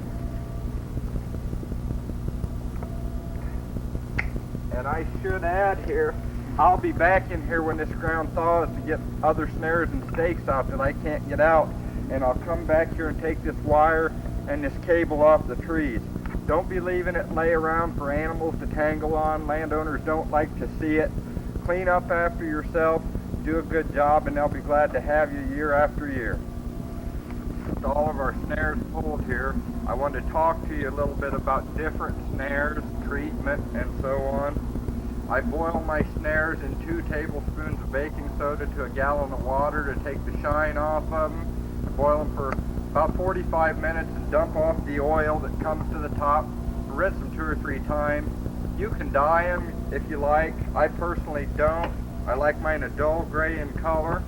S1: And I should add here, I'll be back in here when this ground thaws to get other snares and stakes out that I can't get out. And I'll come back here and take this wire and this cable off the trees. Don't be leaving it lay around for animals to tangle on. Landowners don't like to see it. Clean up after yourself, do a good job, and they'll be glad to have you year after year. With all of our snares pulled here, I wanted to talk to you a little bit about different snares, treatment, and so on. I boil my snares in 2 tablespoons of baking soda to a gallon of water to take the shine off of them. I boil them for about 45 minutes and dump off the oil that comes to the top. Rinse them 2 or 3 times. You can dye them if you like. I personally don't. I like mine a dull gray in color.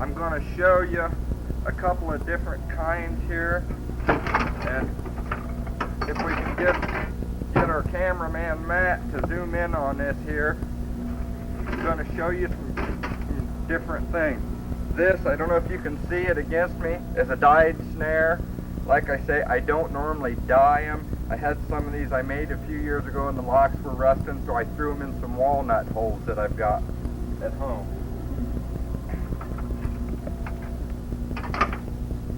S1: I'm going to show you a couple of different kinds here. And if we can get our cameraman Matt to zoom in on this here, I'm going to show you some different things. This, I don't know if you can see it against me, is a dyed snare. Like I say, I don't normally dye them. I had some of these I made a few years ago and the locks were rusting, so I threw them in some walnut holes that I've got at home.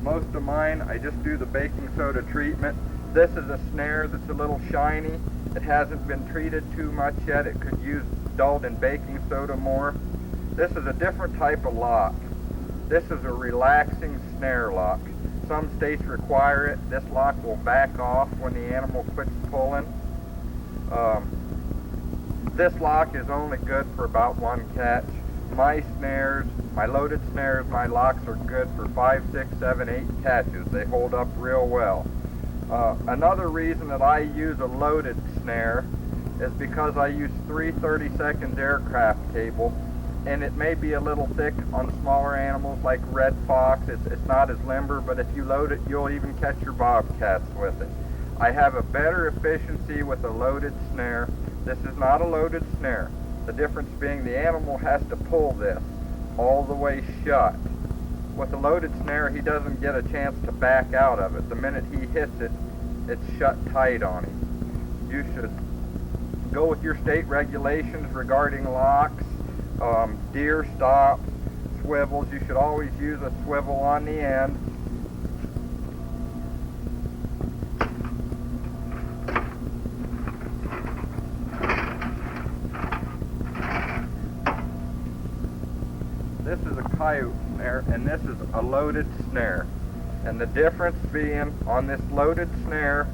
S1: Most of mine, I just do the baking soda treatment. This is a snare that's a little shiny. It hasn't been treated too much yet. It could use dulled in baking soda more. This is a different type of lock. This is a relaxing snare lock. Some states require it. This lock will back off when the animal quits pulling. This lock is only good for about 1 catch. My snares, my loaded snares, my locks are good for 5, 6, 7, 8 catches. They hold up real well. Another reason that I use a loaded snare is because I use 3 30-second aircraft cable, and it may be a little thick on smaller animals like red fox. It's not as limber, but if you load it, you'll even catch your bobcats with it. I have a better efficiency with a loaded snare. This is not a loaded snare. The difference being the animal has to pull this all the way shut. With a loaded snare, he doesn't get a chance to back out of it. The minute he hits it, it's shut tight on him. You should go with your state regulations regarding locks, deer stops, swivels. You should always use a swivel on the end. this is a coyote snare and this is a loaded snare. And the difference being on this loaded snare,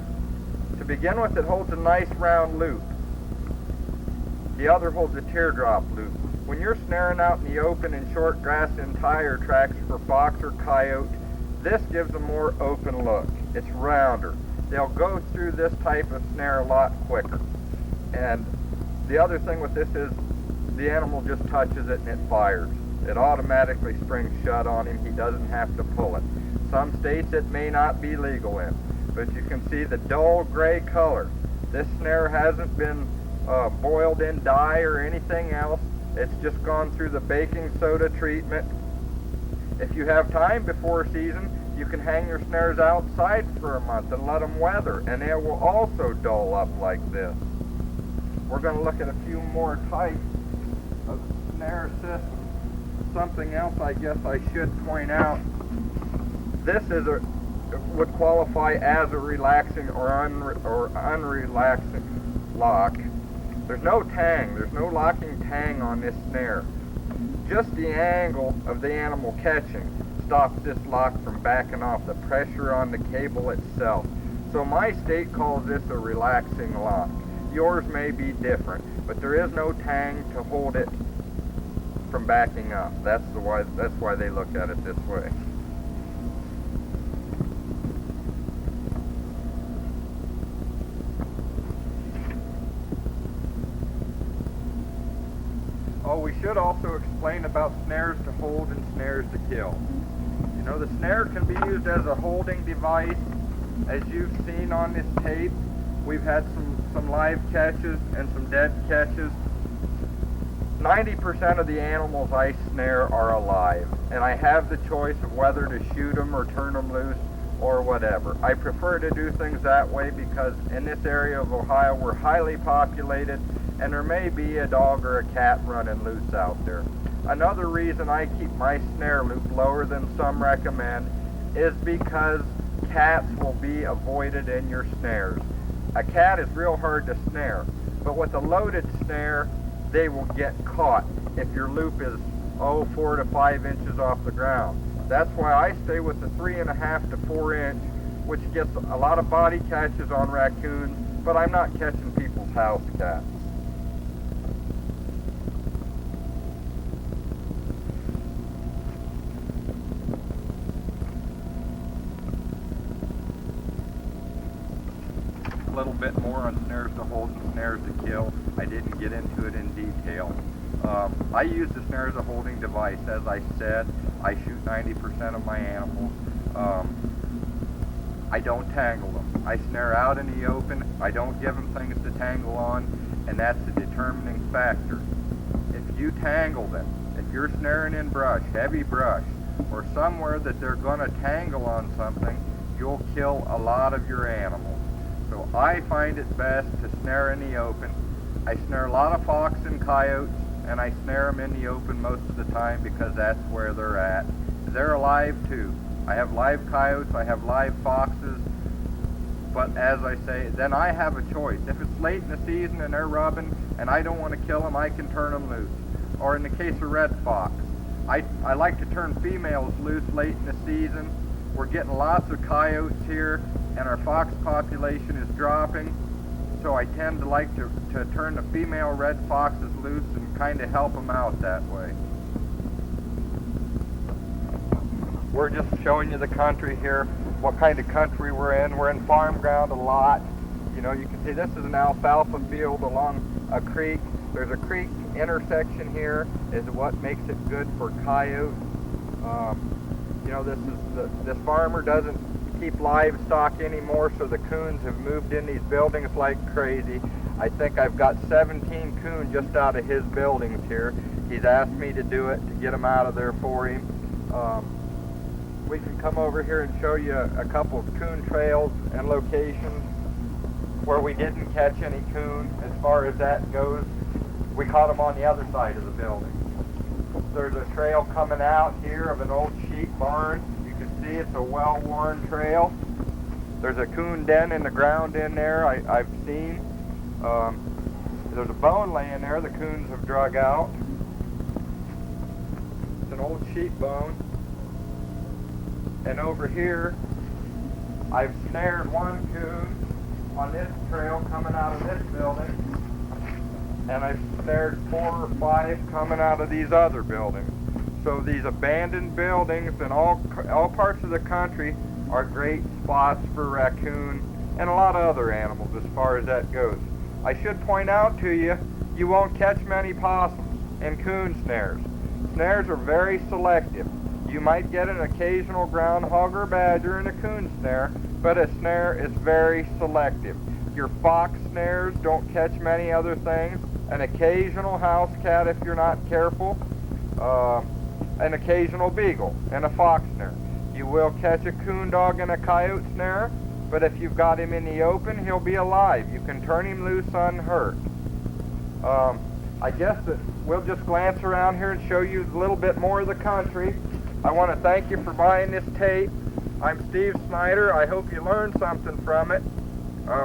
S1: to begin with, it holds a nice round loop. The other holds a teardrop loop. When you're snaring out in the open in short grass and tire tracks for fox or coyote, this gives a more open look. It's rounder. They'll go through this type of snare a lot quicker. And the other thing with this is the animal just touches it and it fires. It automatically springs shut on him. He doesn't have to pull it. Some states it may not be legal in, but you can see the dull gray color. This snare hasn't been boiled in dye or anything else. It's just gone through the baking soda treatment. If you have time before season, you can hang your snares outside for a month and let them weather, and they will also dull up like this. We're going to look at a few more types of snare systems. Something else I guess I should point out, this is would qualify as a relaxing or unrelaxing lock. There's no tang, there's no locking tang on this snare. Just the angle of the animal catching stops this lock from backing off, the pressure on the cable itself. So my state calls this a relaxing lock. Yours may be different, but there is no tang to hold it from backing up. That's why they look at it this way. Oh, we should also explain about snares to hold and snares to kill. You know, the snare can be used as a holding device. As you've seen on this tape, we've had some live catches and some dead catches. 90% of the animals I snare are alive, and I have the choice of whether to shoot them or turn them loose or whatever. I prefer to do things that way because in this area of Ohio we're highly populated and there may be a dog or a cat running loose out there. Another reason I keep my snare loop lower than some recommend is because cats will be avoided in your snares. A cat is real hard to snare, but with a loaded snare, they will get caught if your loop is 4 to 5 inches off the ground. That's why I stay with the 3.5 to 4 inch, which gets a lot of body catches on raccoons, but I'm not catching people's house cats. A little bit more on snares to hold and snares to kill. I didn't get into it in detail. I use the snare as a holding device. As I said, I shoot 90% of my animals. I don't tangle them. I snare out in the open. I don't give them things to tangle on, and that's the determining factor. If you tangle them, if you're snaring in brush, heavy brush, or somewhere that they're going to tangle on something, you'll kill a lot of your animals. So I find it best to snare in the open. I snare a lot of fox and coyotes, and I snare them in the open most of the time because that's where they're at. They're alive too. I have live coyotes, I have live foxes, but as I say, then I have a choice. If it's late in the season and they're rubbing and I don't want to kill them, I can turn them loose. Or in the case of red fox, I like to turn females loose late in the season. We're getting lots of coyotes here, and our fox population is dropping, so I tend to like to turn the female red foxes loose and kind of help them out that way. We're just showing you the country here, what kind of country we're in. We're in farm ground a lot. You know, you can see this is an alfalfa field along a creek. There's a creek intersection here is what makes it good for coyotes. You know, this farmer doesn't keep livestock anymore, so the coons have moved in these buildings like crazy. I think I've got 17 coon just out of his buildings here. He's asked me to do it to get them out of there for him. We can come over here and show you a couple of coon trails and locations where we didn't catch any coon. As far as that goes, we caught them on the other side of the building. There's a trail coming out here of an old sheep barn. You can see it's a well-worn trail. There's a coon den in the ground in there I've seen. There's a bone laying there the coons have drug out. an old sheep bone. And over here, I've snared one coon on this trail coming out of this building. And I've snared 4 or 5 coming out of these other buildings. So these abandoned buildings in all parts of the country are great spots for raccoon and a lot of other animals as far as that goes. I should point out to you, you won't catch many possums in coon snares. Snares are very selective. You might get an occasional groundhog or badger in a coon snare, but a snare is very selective. Your fox snares don't catch many other things. An occasional house cat if you're not careful. An occasional beagle and a fox snare. You will catch a coon dog in a coyote snare, but if you've got him in the open, he'll be alive. You can turn him loose unhurt. I guess that we'll just glance around here and show you a little bit more of the country. I want to thank you for buying this tape. I'm Steve Snyder. I hope you learned something from it.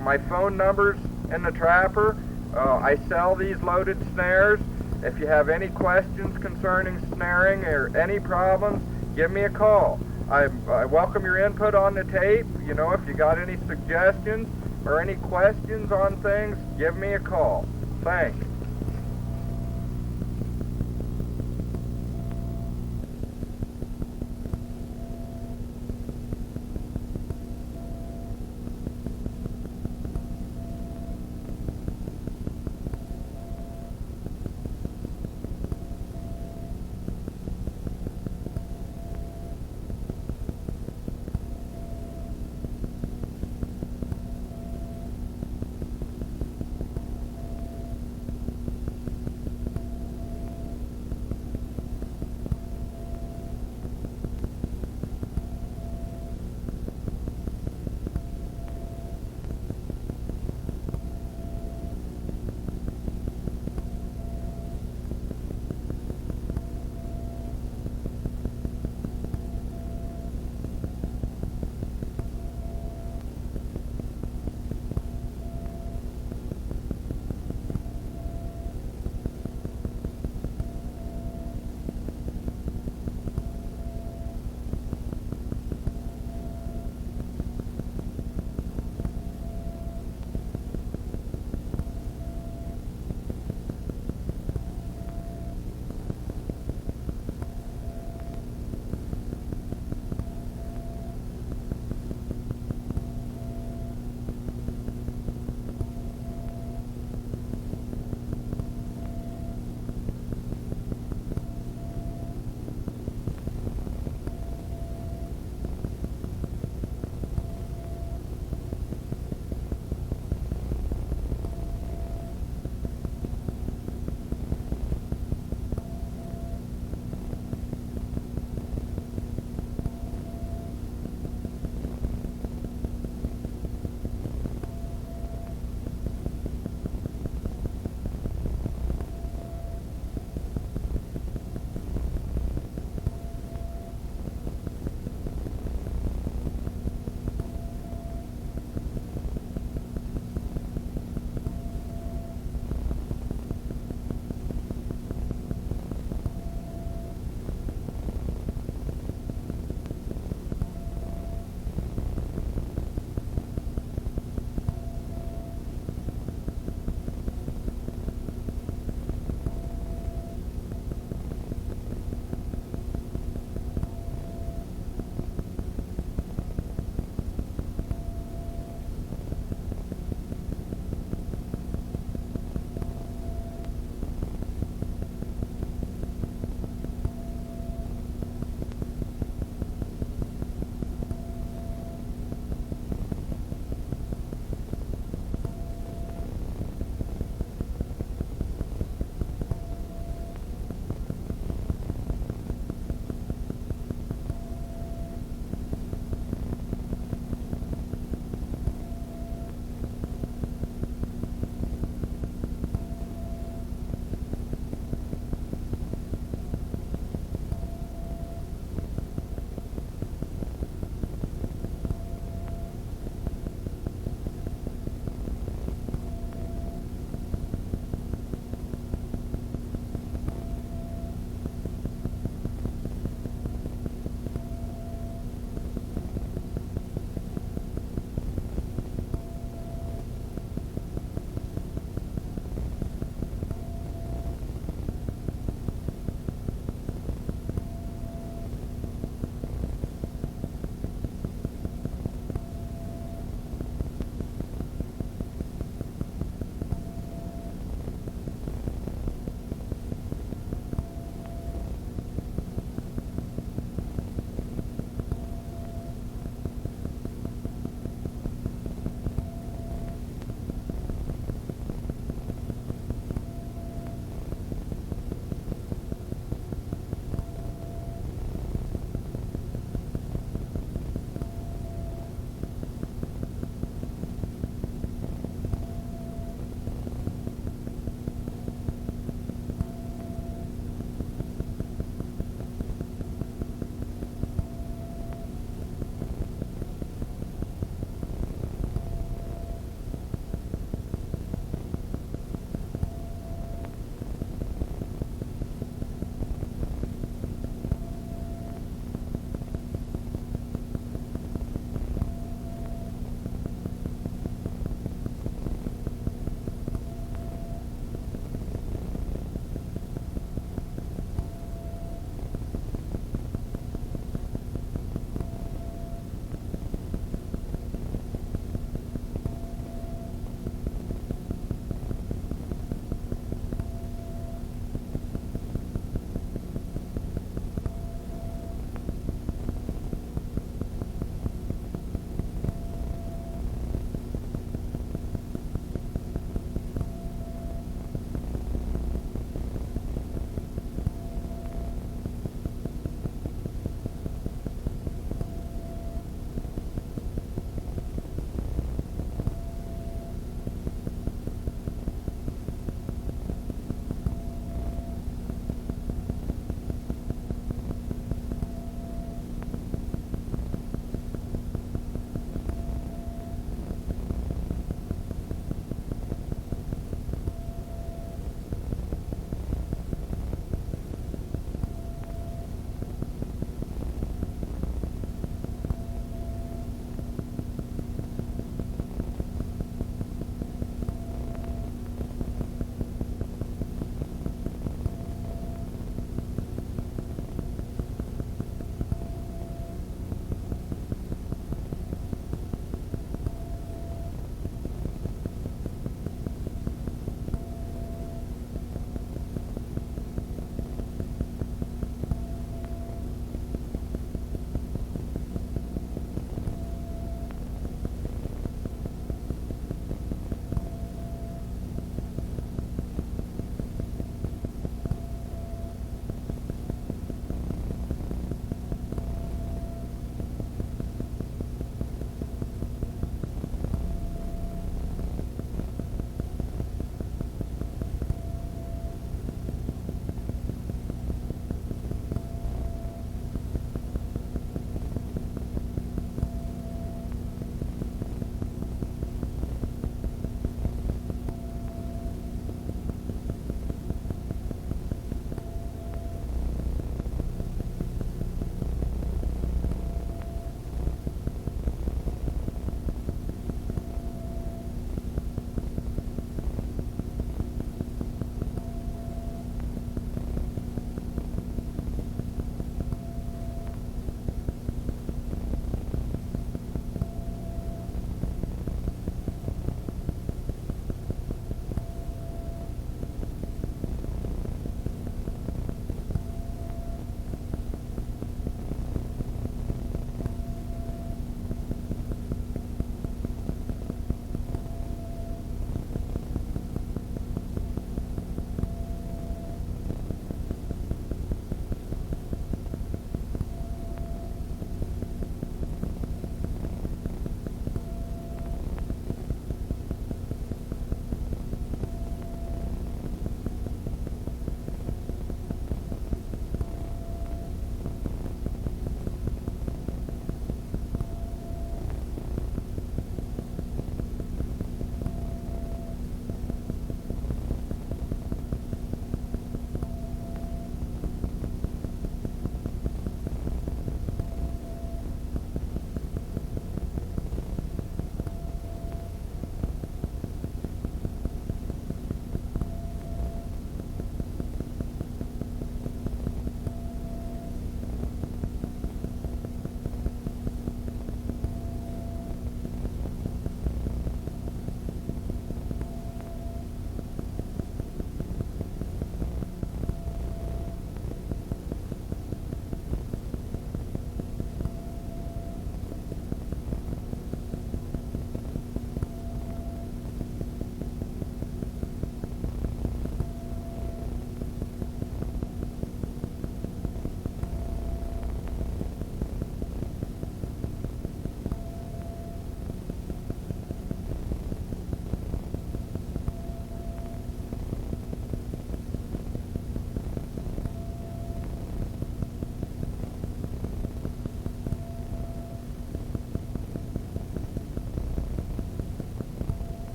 S1: My phone number's in the trapper. I sell these loaded snares. If you have any questions concerning snaring or any problems, give me a call. I welcome your input on the tape. You know, if you got any suggestions or any questions on things, give me a call. Thanks.